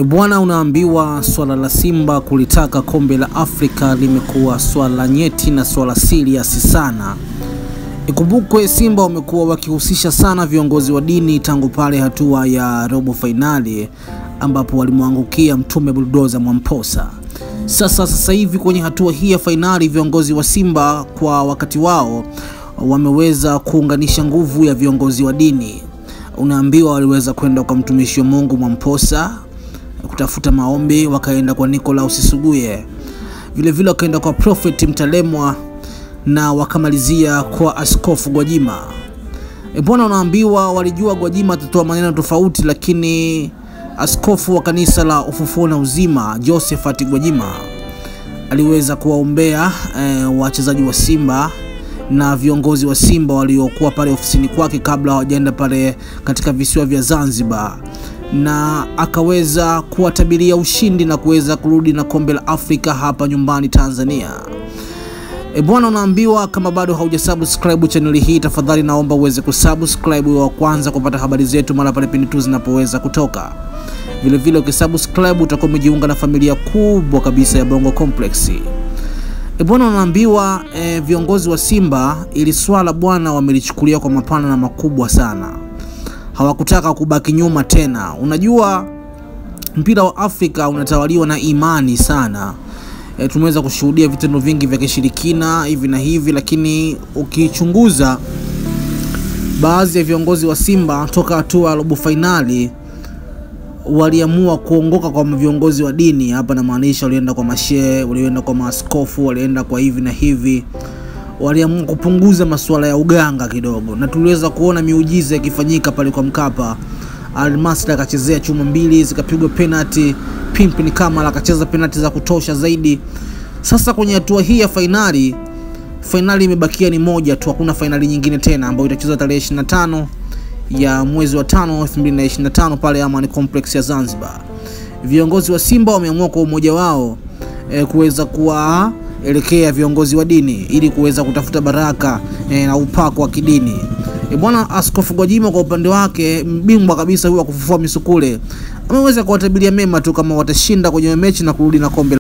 Bwana, unaambiwa swala la Simba kulitaka kombe la Afrika limekuwa swala nyeti na swala serious sana. Ikumbukwe Simba wamekuwa wakihusisha sana viongozi wa dini tangu pale hatua ya robo finali ambapo walimwangukia Mtume Bulldozer Mwamposa. Sasa hivi kwenye hatua hii ya finali viongozi wa Simba kwa wakati wao wameweza kuunganisha nguvu ya viongozi wa dini. Unaambiwa waliweza kwenda kwa mtumishi wa Mungu Mwamposa kutafuta maombi, wakaenda kwa Nicolaus Suguye, vile wakaenda kwa Prophet Mtalemwa na wakamalizia kwa Askofu Gwajima. Bwana, unaambiwa walijua Gwajima atatoa maneno tofauti, lakini askofu wa kanisa la Ufufuo na Uzima Josephat Gwajima aliweza kuwaombea wachezaji wa Simba na viongozi wa Simba waliokuwa pale ofisini kwake kabla hawajaenda pale katika visiwa vya Zanzibar, na akaweza kuwatabiria ushindi na kuweza kurudi na kombe la Afrika hapa nyumbani Tanzania. Bwana, unaambiwa kama bado haujasubscribe channel hii, tafadhali naomba uweze kusubscribe wa kwanza kupata habari zetu mara pale pindi tu zinapoweza kutoka. Vile ukisubscribe utakuwa umejiunga na familia kubwa kabisa ya Bongo Complex. Bwana, unaambiwa viongozi wa Simba ili swala bwana wamelichukulia kwa mapana na makubwa sana. Hawakutaka kubaki nyuma tena. Unajua mpira wa Afrika unatawaliwa na imani sana. Tumeweza kushuhudia vitendo vingi vya kishirikina hivi na hivi, lakini ukichunguza baadhi ya viongozi wa Simba toka hatua ya robo finali waliamua kuongoka kwa viongozi wa dini. Hapa na maanisha walienda kwa mashehe, walienda kwa maaskofu, walienda kwa hivi na hivi. Waliamua kupunguza masuala ya uganga kidogo, na tuliweza kuona miujiza ikifanyika pale kwa Mkapa. Al-Masry akachezea chuma mbili zikapigwa penalty, Pimpin Kamara akacheza penalty za kutosha zaidi. Sasa kwenye hatua hii ya finali imebakia ni moja tu, hakuna finali nyingine tena ambayo itachezwa tarehe 25 ya mwezi wa 5 2025 pale Amani Complex ya Zanzibar. Viongozi wa Simba wameamua kwa umoja wao kuweza kuwaelekea viongozi wa dini ili kuweza kutafuta baraka na upako wa kidini. Bwana, Askofu Gwajima kwa upande wake, mbingwa kabisa huwa kufufua misukule, ameweza kuwatabiria mema tu kama watashinda kwenye mechi na kurudi na kombe.